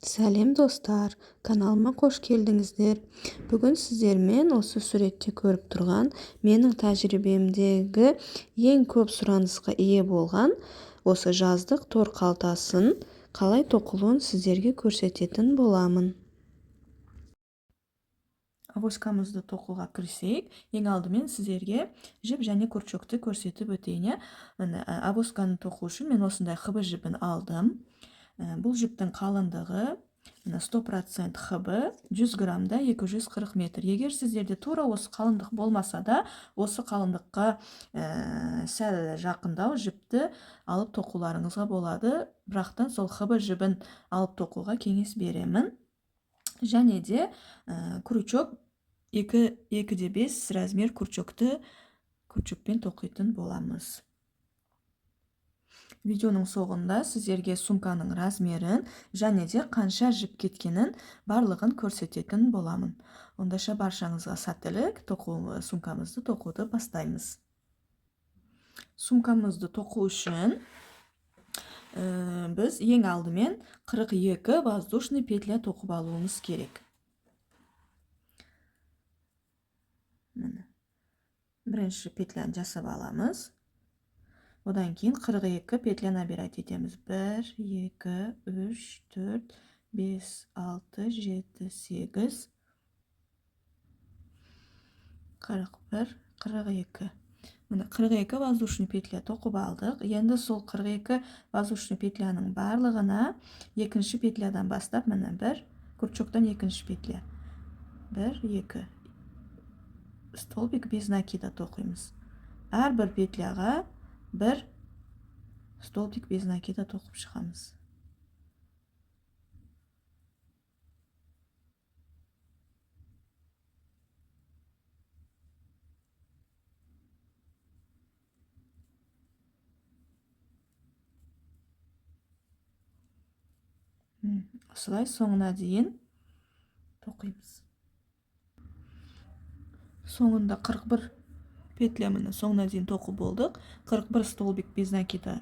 Сәлем достар, каналыма қош келдіңіздер. Бүгін сіздермен осы суретте көріп тұрған менің тәжірибемдегі ең көп сұранысқа ие болған осы жаздық тор қалтасын қалай тоқылуын сіздерге көрсететін боламын. Авоськамызды тоқуға кірісейік. Ең алдымен сіздерге жіп және күрчекті көрсетіп өтейін. Авоськаны тоқу үшін мен осындай хыбы жібін алдым. Бұл жіптің қалыңдығы 100% хыбы 100 граммда 240 метр. Егер сіздерде тура осы қалыңдық болмаса да, осы қалыңдыққа сәл жақындау жіпті алып тоқуларыңызға болады. Бірақтан сол хыбы жібін алып тоқуға кеңес беремін. Және де күрчек 2,5 размер күрчекпен тоқитын боламыз. Видеоның соңында сіздерге сумканың размерін және де қанша жіп кеткенін барлығын көрсететін боламын. Ондаша баршаңызға сәттілік, сумкамызды тоқуды бастаймыз. Сумкамызды тоқу үшін біз ең алдымен 42 воздушный петля тоқып алуымыз керек. Бірінші петляны жасап аламыз. Одан кейін 42 петля набирать етеміз. 1, 2, 3, 4, 5, 6, 7, 8, 41, 42. 42 воздушный петля тоқып алдық. Енді сол 42 воздушный петляның барлығына екінші петлядан бастап, бір күрчектен екінші петля. 1, 2. Столбик без накида тоқимыз. Әрбір петляға бір столбик без накида тоқып шығамыз. Осылай соңына дейін тоқимыз. Соңында 41 петлямыны соңына дейін тоқып болдық. 41 столбик без накида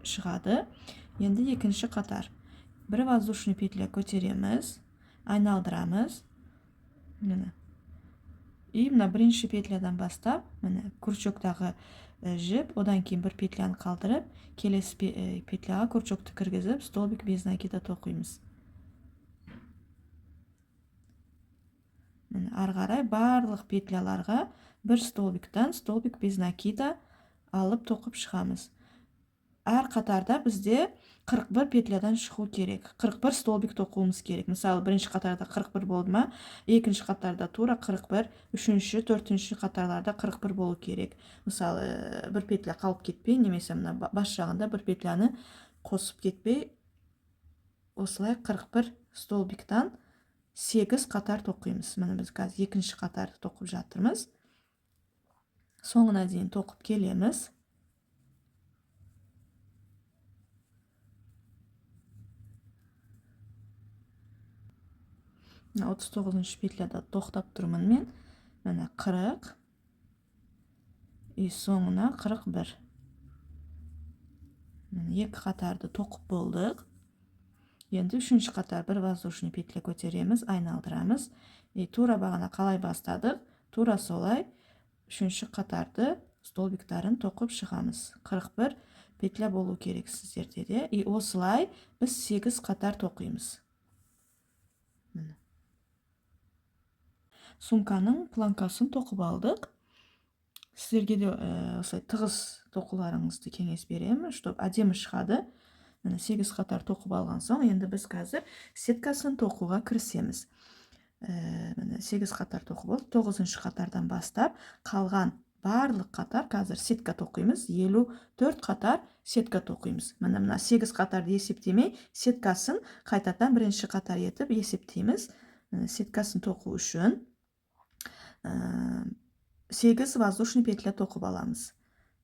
шығады. Енді екінші қатар. Бір воздушный петля көтереміз, айналдырамыз. И бірінші петлядан бастап, күрчектағы жіп, одан кейін бір петляны қалдырып, келесі петляға күрчекті кіргізіп, столбик без накида тоқимыз. Ары қарай барлық петляларға бір столбиктан столбик без накида алып тоқып шығамыз. Әр қатарда бізде 41 петлядан шығу керек. 41 столбик тоқуымыз керек. Мысалы, бірінші қатарда 41 болды ма, екінші қатарда тура 41, үшінші, төртінші қатарларда 41 болу керек. Мысалы, бір петля қалып кетпей, немесе бас жағында бір петляны қосып кетпей, осылай 41 столбиктан 8 қатар тоқимыз. Біз қазір екінші қатарды тоқып жатырмыз. Соңына дейін тоқып келеміз. 39 петляда тоқтап тұрмын мен. 40 и соңына 41. Екі қатарды тоқып болдық. Енді үшінші қатар бір воздушный петля көтереміз, айналдырамыз. Тура бағана қалай бастадық, тура солай үшінші қатарды столбиктарын тоқып шығамыз. 41 петля болу керек сіздерде де. И осылай біз 8 қатар тоқимыз. Сумканың планкасын тоқып алдық. Сіздерге де осылай тығыз тоқуларыңызды кеңес беремін, чтобы әдемі шығады. 8 қатар тоқып алған соң, енді біз қазір сеткасын тоқуға кірісеміз. 8 қатар тоқып болды, 9-шы қатардан бастап қалған барлық қатар қазір сетка тоқимыз. 54 қатар сетка тоқимыз. Мына 8 қатарды есептемей, сеткасын қайтадан бірінші қатар етіп есептейміз. Сеткасын тоқу үшін 8 воздушный петля тоқып аламыз.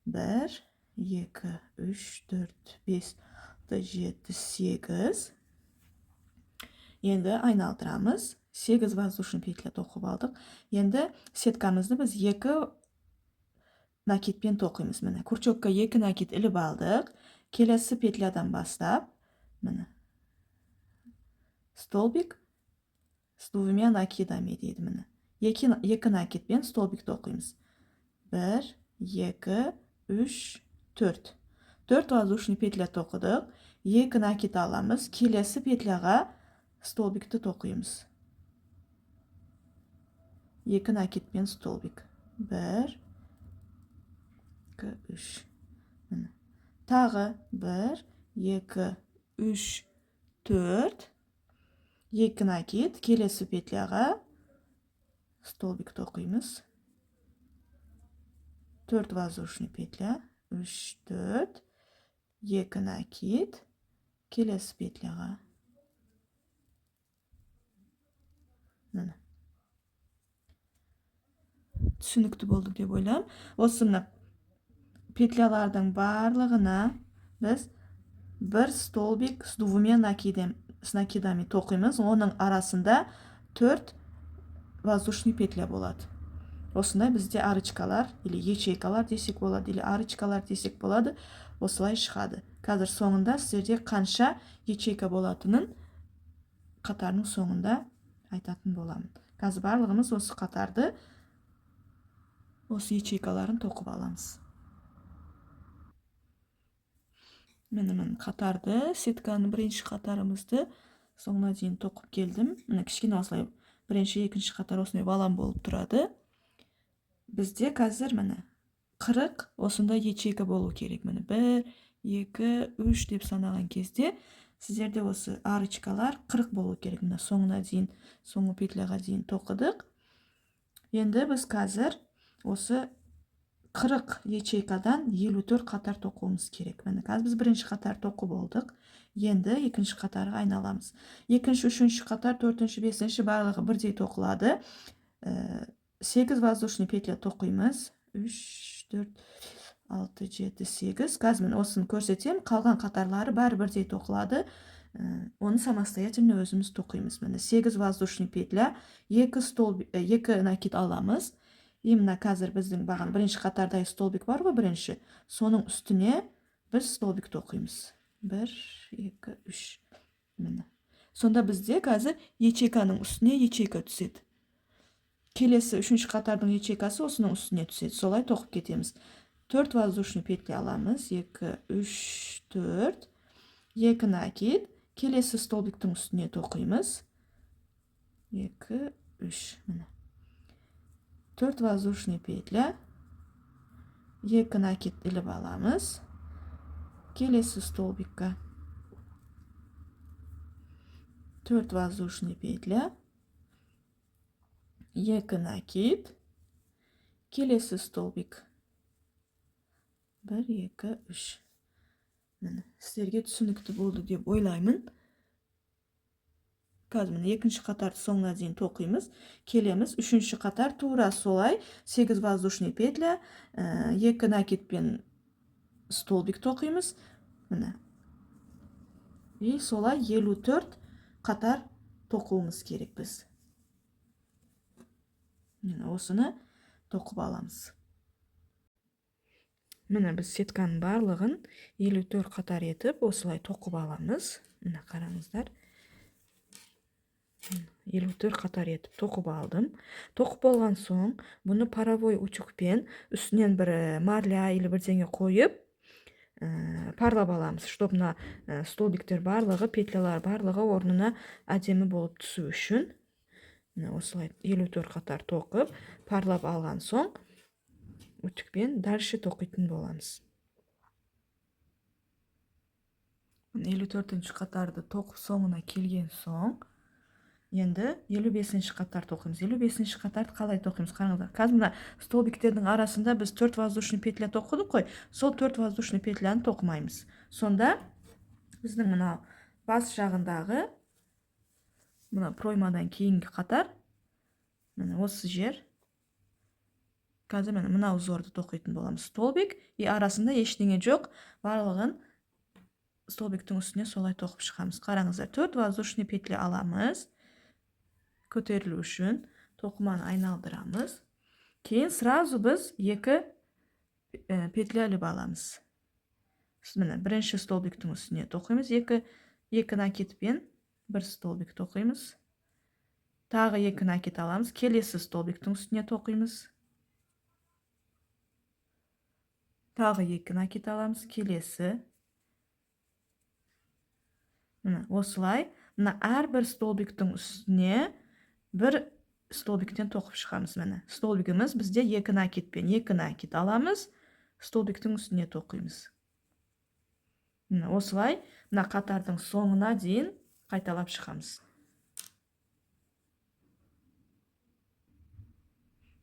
1, 2, 3, 4, 5, 7, 8. Енді айналдырамыз. 8 воздушный петля тоқып алдық. Енді сеткамызды біз 2 накидпен тоқимыз. Күрчекке 2 накид іліп алдық. Келесі петлядан бастап, столбик с двумя накидами дейді міне. Екі накидпен столбикті оқимыз. 1, 2, 3, 4. 4 воздушный петля тоқыдық. 2 накид аламыз. Келесі петляға столбикті тоқимыз. 2 накидпен столбик. 1, 2, 3. Міне. Тағы 1, 2, 3, 4. 2 накид. Келесі петляға столбик тоқимыз. 4 воздушный петля. 3, 4. 2 накид. Келесі петляға. Міне. Түсінікті болды деп ойлаймын. Осыны петлялардың барлығына біз бір столбик с двумя накидами тоқимыз. Оның арасында 4 воздушный петля болады. Осындай бізде арочкалар или ячейкалар десек болады, или арочкалар десек болады. Осылай шығады. Қазір соңында сіздерде қанша ячейка болатынын қатарының соңында айтатын боламын. Қазір барлығымыз осы қатарды, осы ячейкаларын тоқып аламыз. Мен қатарды, сетканың бірінші қатарымызды соңына дейін тоқып келдім. Міне кішкене осылай бірінші, екінші қатар осындай балам болып тұрады. Бізде қазір міне 40 осындай ячейка болу керек. Міне 1, 2, 3 деп санаған кезде сіздерде осы арочкалар 40 болу керек. Міне соңына дейін, соңғы петляға дейін тоқыдық. Енді біз қазір осы 40 ячейкадан 54 қатар тоқуымыз керек. Міне қазір біз бірінші қатар тоқып болдық. Енді екінші қатарға айналамыз. Екінші, үшінші қатар, төртінші, бесінші барлығы бірдей тоқылады. 8 воздушный петля тоқимыз. 3, 4, 6, 7, 8. Қазір мен осыны көрсетем. Қалған қатарлары бәрі бірдей тоқылады. Оны самостоятельно өзіміз тоқимыз. Міне 8 воздушный петля, 2 накид аламыз. Именно қазір біздің баған бірінші қатардай столбик бар ғой, бірінші. Соның үстіне біз столбик тоқимыз. 1, 2, 3. Міне. Сонда бізде қазір ячейканың үстіне ячейка түседі. Келесі үшінші қатардың ячейкасы осының үстіне түседі. Солай тоқып кетеміз. 4 воздушный петля аламыз. 2, 3, 4. 2 накид. Келесі столбиктің үстіне тоқимыз. 2, 3. Міне. 4 воздушный петля. 2 накид іліп аламыз. Келесі столбикка. 4 воздушный петля. 2 накид. Келесі столбик. 1, 2, 3. Міне, сіздерге түсінікті болды деп ойлаймын. Қазір міне екінші қатарды соңына дейін тоқимыз. Келеміз. Үшінші қатар тура солай. 8 воздушный петля, 2 накидпен столбик тоқимыз. Міне. И солай 54 қатар тоқуымыз керек біз. Міне осыны тоқып аламыз. Міне біз сетканың барлығын 54 қатар етіп осылай тоқып аламыз. Міне қараңыздар. 54 қатар етіп тоқып алдым. Тоқып болған соң, бұны паровой утюгпен үстінен бір марля или бірдеңе қойып, парлап аламыз, чтобы мына столбиктер барлығы, петлялар барлығы орнына әдемі болып түсу үшін. Осылай 54 қатар тоқып, парлап алған соң, утюгпен дальше тоқитын боламыз. 54-ші қатарды тоқып соңына келген соң, енді 55-ші қатар тоқимыз. 55-ші қатарды қалай тоқимыз? Қараңыздар. Қазір мына столбиктердің арасында біз 4 воздушный петля тоқыдық қой. Сол 4 воздушный петляны тоқымаймыз. Сонда біздің мына бас жағындағы мына проймадан кейінгі қатар міне осы жер. Қазір міне мына узорды тоқитын боламыз. Столбик и арасында ештеңе жоқ. Барлығын столбиктің үстіне солай тоқып шығамыз. Қараңыздар. 4 воздушный петля аламыз. Көтерілу үшін тоқыманы айналдырамыз. Кейін сразу біз 2 петля іліп аламыз. Міне бірінші столбиктің үстіне тоқимыз. 2 накидпен бір столбик тоқимыз. Тағы 2 накид аламыз. Келесі столбиктің үстіне тоқимыз. Тағы 2 накид аламыз. Келесі. Осылай, әрбір столбиктің үстіне бір столбиктен тоқып шығамыз. Столбигіміз бізде 2 накидпен 2 накид аламыз. Столбиктің үстіне тоқимыз. Осылай, қатардың соңына дейін қайталап шығамыз.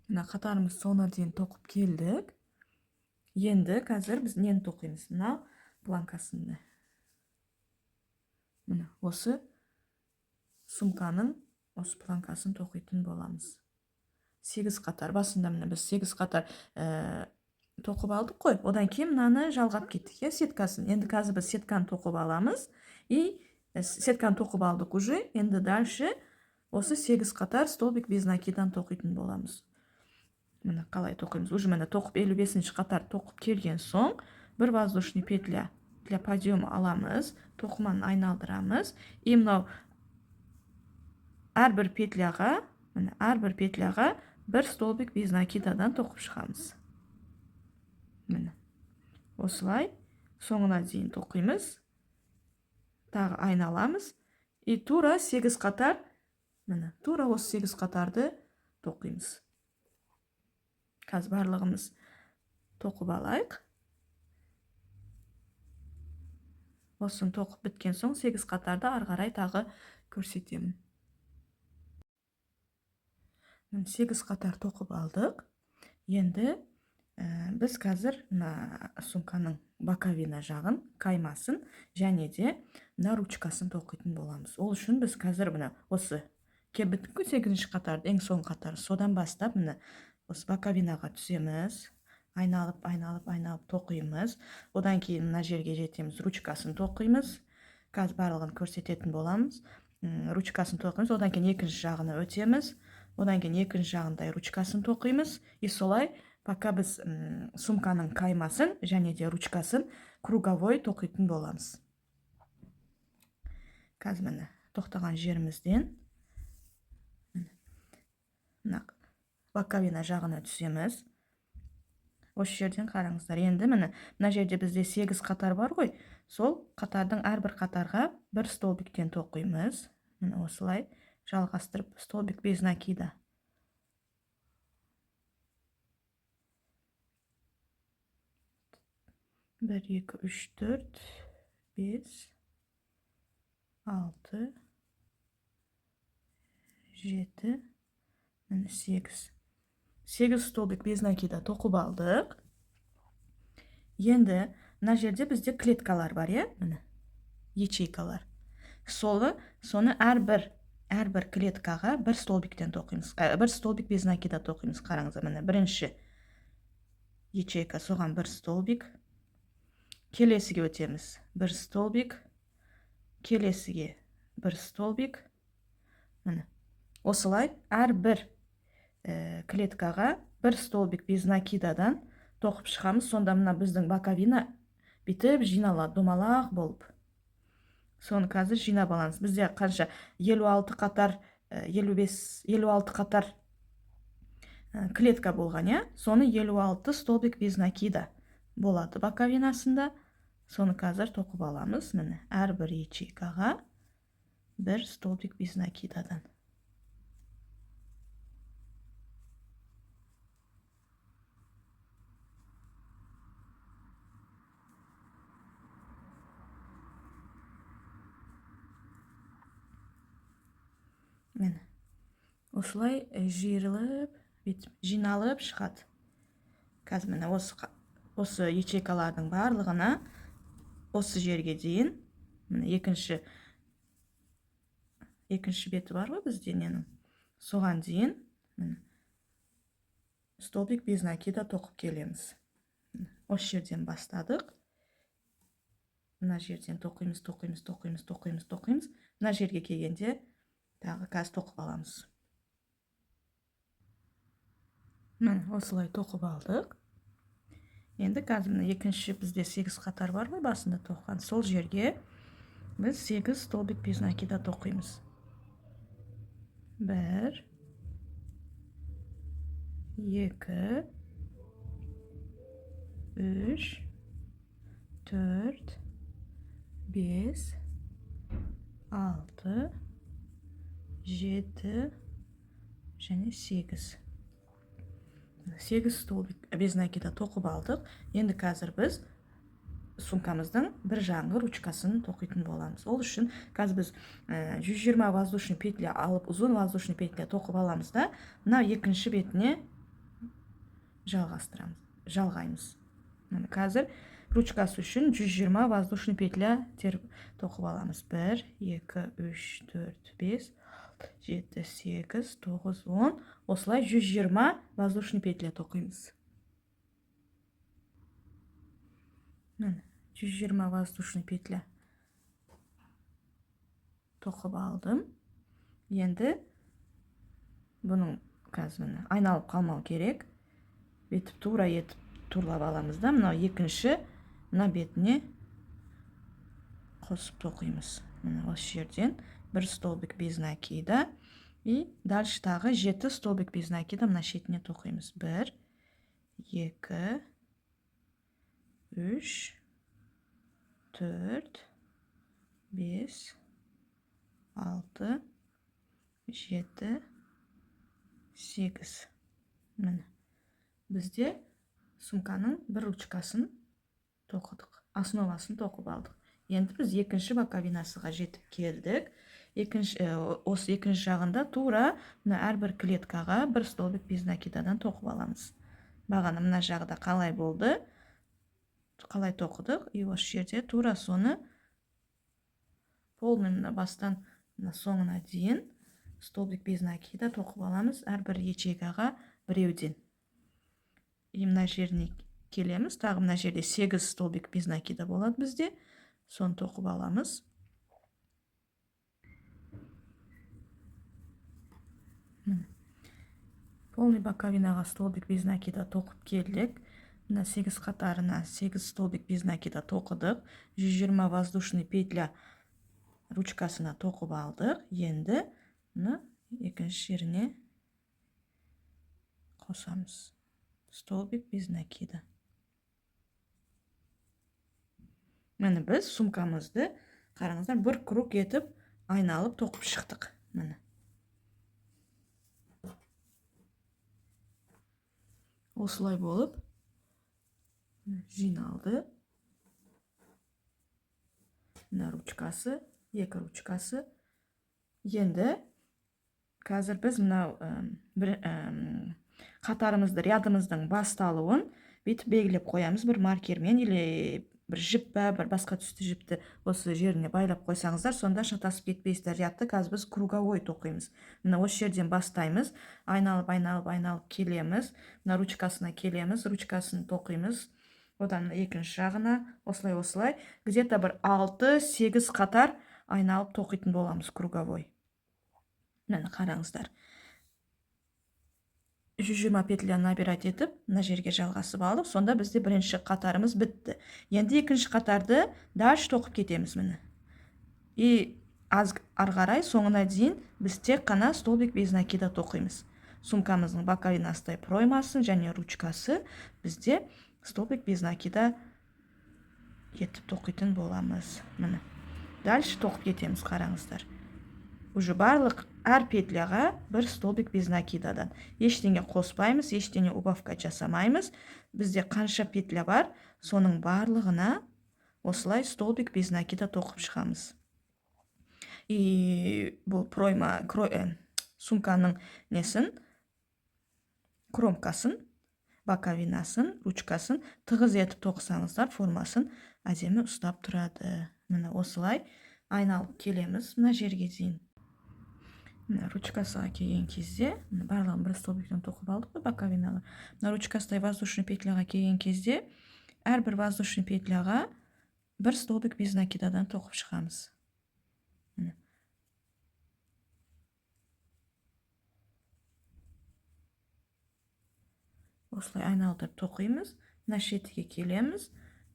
Қатарымыз соңына дейін тоқып келдік. Енді қазір біз нені тоқимыз? Планкасында. Осы сумканың осы планкасын тоқитын боламыз. 8 қатар. Басында біз 8 қатар тоқып алдық қой. Одан кейін мынаны жалғап кеттік, сеткасын. Енді қазір біз сетканы тоқып аламыз. Сетканы тоқып алдық уже. Енді дальше осы 8 қатар столбик без накидан тоқитын боламыз. Қалай тоқимыз? Уже тоқып 55-ші қатар тоқып келген соң, бір воздушный петля для подъема аламыз, тоқыманы айналдырамыз. Мынау әрбір петляға бір столбик без накидадан тоқып шығамыз. Осылай соңына дейін тоқимыз. Тағы айналамыз. Тура 8 қатар, тура осы 8 қатарды тоқимыз. Қазір барлығымыз тоқып алайық. Осын тоқып біткен соң 8 қатарды арғарай тағы көрсетемін. 8 қатар тоқып алдық. Енді біз қазір сумканың боковина жағын, қаймасын және де ручкасын тоқитын боламыз. Ол үшін біз қазір осы кеп біттік 8-ші қатарды, ең соң қатар, содан бастап осы боковинаға түсеміз. Айналып тоқимыз. Одан кейін жерге жетеміз, ручкасын тоқимыз. Қазір барлығын көрсететін боламыз. Ручкасын тоқимыз, одан кейін екінші жағына өтеміз. Одан кейін екінші жағындай ручкасын тоқимыз. Солай, пока біз сумканың қаймасын және де ручкасын круговой тоқитын боламыз. Қазір тоқтаған жерімізден боковина жағына түсеміз. Осы жерден қараңыздар. Енді мына жерде бізде 8 қатар бар ғой. Сол қатардың әрбір қатарға бір столбиктен тоқимыз. Осылай жалғастырып, столбик без накида. 1, 2, 3, 4, 5, 6, 7, 8. 8 столбик без накида тоқып алдық. Енді мына жерде бізде клеткалар бар, ячейкалар. Соны әрбір клеткаға бір столбиктен тоқимыз. Бір столбик без накида тоқимыз. Қараңыздар, бірінші ячейка, соған бір столбик. Келесіге өтеміз. Бір столбик. Келесіге бір столбик. Осылай әрбір клеткаға бір столбик без накидадан тоқып шығамыз. Сонда біздің боковина бітіп жиналады, домалақ болып. Соны қазір жинап аламыз. Бізде қанша 56 қатар, 56 қатар клетка болған, соны 56 столбик без накида болады боковинасында. Соны қазір тоқып аламыз. Әрбір ячейкаға бір столбик без накидадан. Осылай жиналып шығады. Қазір осы ячейкалардың барлығына осы жерге дейін екінші беті бар ғой бізде, соған дейін столбик без накида тоқып келеміз. Осы жерден бастадық. Мына жерден тоқимыз. Мына жерге келгенде тағы қазір тоқып аламыз. Осылай тоқып алдық. Енді қазір екінші бізде 8 қатар бар ғой басында тоққан. Сол жерге Biz 8 stolbik bez nakida to'qiymiz. 1 2 3 4 5 6 7 және 8. 8 stolbik bez nakida to'qib aldık. Endi қазір biz сумкамыздың бір жағыңғы ручкасын тоқитын боламыз. Ол үшін қазір біз 120 воздушный петля алып, ұзын воздушный петля тоқып аламыз да, мына екінші бетіне жалғаймыз. Қазір ручкасы үшін 120 воздушный петля тоқып аламыз. 1 2 3 4 5 7 8 9 10. Осылай 120 воздушный петля тоқимыз. 120 воздушный петля тоқып алдым. Енді бұның қазір айналып қалмау керек. Бетіп тура етіп турлап аламыз да, мынау екінші мына бетіне қосып тоқимыз. Мына осы жерден бір столбик без накида и дальше тағы 7 столбик без накида мына шетіне тоқимыз. 1 2 3 4 5 6 7 8. Міне бізде сумканың бір ручкасын тоқыдық, основасын тоқып алдық. Енді біз екінші боковинасыға жетіп келдік. Осы екінші жағында тура әрбір клеткаға бір столбик без накидадан тоқып аламыз. Бағана мына жағда қалай болды? Қалай тоқыдық? И осы жерде тура соны полный бастан соңына дейін столбик без накида тоқып аламыз. Әрбір ячейкаға біреуден. И мына жеріне келеміз. Тағы мына жерде 8 столбик без накида болады бізде. Соны тоқып аламыз. Полный боковинаға столбик без накида тоқып келдік. Мына 8 қатарына 8 столбик без накида тоқыдық. 120 воздушный петля ручкасына тоқып алдық. Енді екінші жеріне қосамыз. Столбик без накида. Міне біз сумкамызды қараңыздар бір круг етіп айналып тоқып шықтық. Міне. Осылай болып жиналды. Мына ручкасы, екі ручкасы. Енді қазір біз мынау қатарымызды, рядымыздың басталуын бүйтіп белгілеп қоямыз бір маркермен или бір жіп па, бір басқа түсті жіпті осы жеріне байлап қойсаңыздар, сонда шатасып кетпейсіздер. Рядты қазір біз круговой тоқимыз. Мына осы жерден бастаймыз, айналып келеміз. Мына ручкасына келеміз, ручкасын тоқимыз. Одан екінші жағына осылай где-то бір 6-8 қатар айналып тоқитын боламыз круговой. Міне қараңыздар. 120 петля набирать етіп, мына жерге жалғасып алдық. Сонда бізде бірінші қатарымыз бітті. Енді екінші қатарды дальше тоқып кетеміз міне. И ары қарай соңына дейін біз тек қана столбик без накида тоқимыз. Сумкамыздың боковинастай проймасын және ручкасы бізде столбик без накида етіп тоқитын боламыз. Міне. Дальше тоқып кетеміз, қараңыздар. Уже барлық әр петляға бір столбик без накидадан. Ештеңе қоспаймыз, ештеңе убавка жасамаймыз. Бізде қанша петля бар, соның барлығына осылай столбик без накида тоқып шығамыз. И бұл сумканың несін, кромкасын, боковинасын, ручкасын тығыз етіп тоқысаңыздар, формасын әдемі ұстап тұрады. Міне осылай айналып келеміз мына жерге дейін. Ручкасыға келген кезде, барлығын бір столбиктен тоқып алдық, боковинаға. Ручкасыдай воздушный петляға келген кезде, әрбір воздушный петляға бір столбик без накидадан тоқып шығамыз. Осылай айналдырып тоқимыз. Мына шетіге келеміз.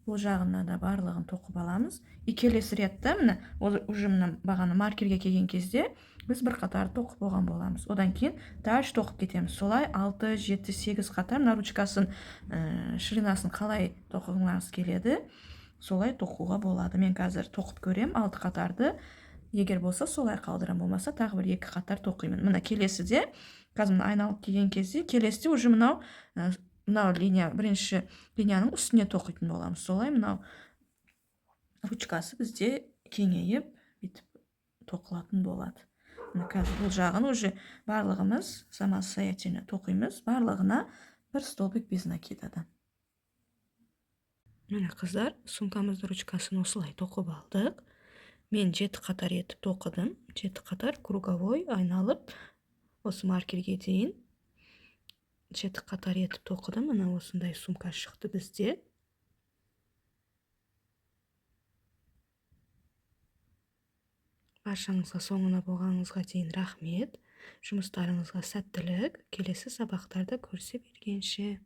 бұл жағына да барлығын тоқып аламыз. И келесі ретте міне уже мына бағана маркерге келген кезде біз бір қатар тоқып болған боламыз. Одан кейін дальше тоқып кетеміз. Солай 6, 7, 8 қатар мына ручкасын ширинасын қалай тоқығыңыз келеді, солай тоқуға болады. Мен қазір тоқып көрем 6 қатарды. Егер болса солай қалдырам, болмаса тағы бір 2 қатар тоқимын. Мына келесіде қазір мына айналып келген кезде келесіде уже мынау линия, бірінші линияның үстіне тоқитын боламыз. Солай мынау ручкасы бізде кеңейіп бүйтіп тоқылатын болады. Қазір бұл жағын уже барлығымыз самостоятельно тоқимыз. Барлығына бір столбик без накидадан. Міне қыздар, сумкамызды ручкасын осылай тоқып алдық. Мен 7 қатар етіп тоқыдым. 7 қатар круговой айналып осы маркерге дейін 7 қатар етіп тоқыдым. Мына осындай сумка шықты бізде. Баршаңызға соңына болғаныңызға дейін рахмет. Жұмыстарыңызға сәттілік. Келесі сабақтарда көрісе бергенше.